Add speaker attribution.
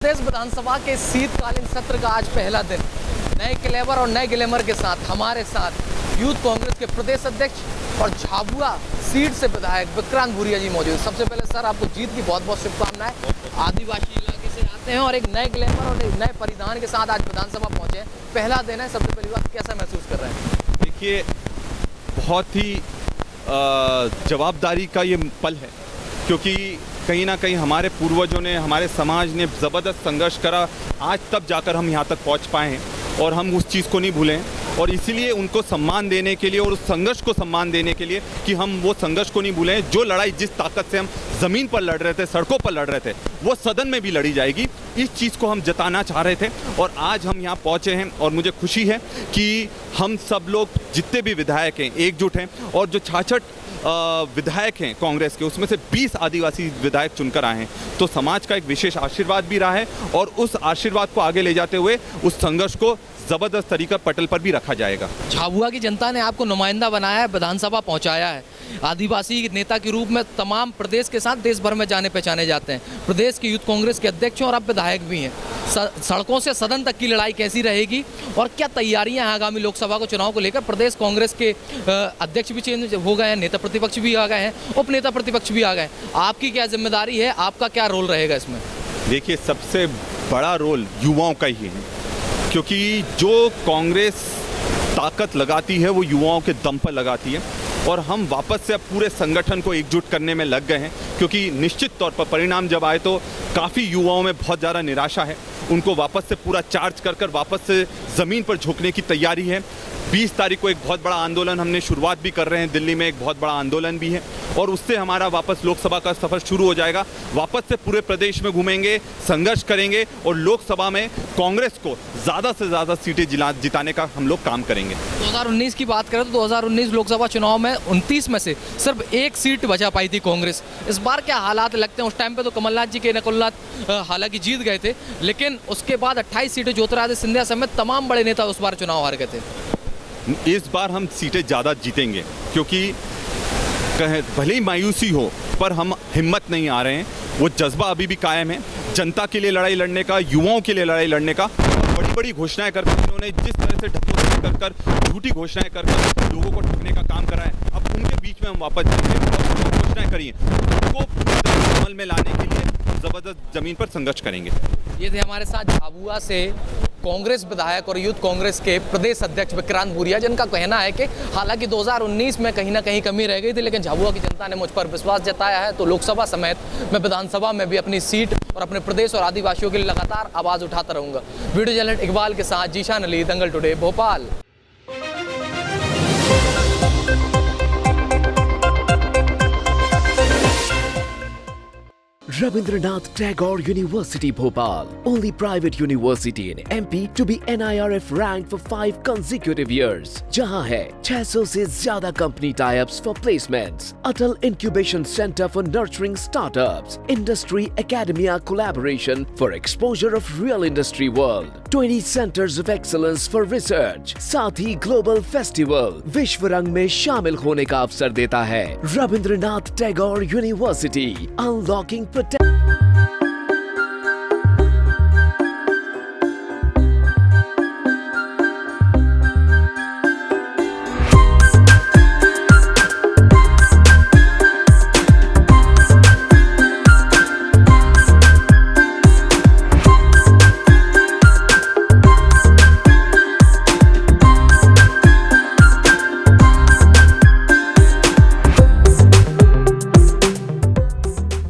Speaker 1: प्रदेश विधानसभा के शीतकालीन सत्र का आज पहला दिन नए क्लेवर और नए ग्लैमर के साथ हमारे साथ यूथ कांग्रेस के प्रदेश अध्यक्ष और झाबुआ सीट से विधायक विक्रांत भूरिया जी मौजूद। सबसे पहले सर आपको जीत की बहुत बहुत शुभकामनाएं। आदिवासी इलाके से आते हैं और एक नए ग्लैमर और एक नए परिधान के साथ आज विधानसभा पहुंचे हैं। पहला दिन है, सबसे पहली बात कैसा महसूस कर रहे हैं?
Speaker 2: देखिए, बहुत ही जवाबदारी का ये पल है, क्योंकि कहीं ना कहीं हमारे पूर्वजों ने, हमारे समाज ने ज़बरदस्त संघर्ष करा, आज तब जाकर हम यहाँ तक पहुँच पाए हैं और हम उस चीज़ को नहीं भूलें। और इसीलिए उनको सम्मान देने के लिए और उस संघर्ष को सम्मान देने के लिए कि हम वो संघर्ष को नहीं भूलें। जो लड़ाई जिस ताकत से हम ज़मीन पर लड़ रहे थे, सड़कों पर लड़ रहे थे, वो सदन में भी लड़ी जाएगी। इस चीज़ को हम जताना चाह रहे थे और आज हम यहाँ पहुँचे हैं और मुझे खुशी है कि हम सब लोग जितने भी विधायक हैं एकजुट हैं और जो 66 विधायक हैं कांग्रेस के, उसमें से 20 आदिवासी विधायक चुनकर आए हैं। तो समाज का एक विशेष आशीर्वाद भी रहा है और उस आशीर्वाद को आगे ले जाते हुए उस संघर्ष को ज़बरदस्त तरीका पटल पर भी रखा जाएगा।
Speaker 1: झाबुआ की जनता ने आपको नुमाइंदा बनाया है, विधानसभा पहुंचाया है। आदिवासी नेता के रूप में तमाम प्रदेश के साथ देश भर में जाने पहचाने जाते हैं। प्रदेश के यूथ कांग्रेस के अध्यक्ष और अब विधायक भी हैं। सड़कों से सदन तक की लड़ाई कैसी रहेगी और क्या तैयारियां हैं आगामी लोकसभा को चुनाव को लेकर? प्रदेश कांग्रेस के अध्यक्ष भी चेंज हो गए हैं, नेता प्रतिपक्ष भी आ गए हैं, उप नेता प्रतिपक्ष भी आ गए हैं। आपकी क्या जिम्मेदारी है, आपका क्या रोल रहेगा इसमें?
Speaker 2: देखिए, सबसे बड़ा रोल युवाओं का ही है, क्योंकि जो कांग्रेस ताकत लगाती है वो युवाओं के दम पर लगाती है और हम वापस से अब पूरे संगठन को एकजुट करने में लग गए हैं। क्योंकि निश्चित तौर पर परिणाम जब आए तो काफ़ी युवाओं में बहुत ज़्यादा निराशा है। उनको वापस से पूरा चार्ज कर वापस से ज़मीन पर झुकने की तैयारी है। 20 तारीख को एक बहुत बड़ा आंदोलन हमने शुरुआत भी कर रहे हैं, दिल्ली में एक बहुत बड़ा आंदोलन भी है और उससे हमारा वापस लोकसभा का सफ़र शुरू हो जाएगा। वापस से पूरे प्रदेश में घूमेंगे, संघर्ष करेंगे और लोकसभा में कांग्रेस को ज़्यादा से ज़्यादा सीटें जिताने का हम लोग काम करेंगे।
Speaker 1: 2019 की बात करें तो 2019 लोकसभा चुनाव में 29 में से सिर्फ एक सीट बचा पाई थी कांग्रेस। इस बार क्या हालात लगते हैं? उस टाइम पे तो कमलनाथ जी के नकुलनाथ हालांकि जीत गए थे, लेकिन उसके बाद 28 सीटें ज्योतिरादित्य सिंधिया समेत तमाम बड़े नेता उस बार चुनाव हार गए थे।
Speaker 2: इस बार हम सीटें ज़्यादा जीतेंगे, क्योंकि भले ही मायूसी हो पर हम हिम्मत नहीं आ रहे हैं। वो जज्बा अभी भी कायम है, जनता के लिए लड़ाई लड़ने का, युवाओं के लिए लड़ाई लड़ने का। और बड़ी बड़ी घोषणाएं कर उन्होंने जिस तरह से ढकोसला कर झूठी घोषणाएं कर लोगों को ठगने का काम करा है, अब उनके बीच में हम वापस जाएंगे और घोषणाएं करिए उनको अमल में लाने के लिए ज़बरदस्त ज़मीन पर संघर्ष करेंगे।
Speaker 1: ये थे हमारे साथ झाबुआ से कांग्रेस विधायक और यूथ कांग्रेस के प्रदेश अध्यक्ष विक्रांत भूरिया, जिनका कहना है कि हालांकि 2019 में कहीं ना कहीं कमी रह गई थी, लेकिन झाबुआ की जनता ने मुझ पर विश्वास जताया है, तो लोकसभा समेत मैं विधानसभा में भी अपनी सीट और अपने प्रदेश और आदिवासियों के लिए लगातार आवाज़ उठाता रहूंगा। वीडियो जर्नलिस्ट इकबाल के साथ Zeeshan Ali, Dangal today, Bhopal.
Speaker 3: Rabindranath Tagore University Bhopal, only private university in MP to be NIRF ranked for 5 consecutive years. जहां है 600 से ज्यादा company tie-ups for placements, Atal Incubation Center for nurturing startups, Industry Academia collaboration for exposure of real industry world, 20 centers of excellence for research, साथ ही Global Festival विश्व रंग में शामिल होने का अवसर देता है। Rabindranath Tagore University, unlocking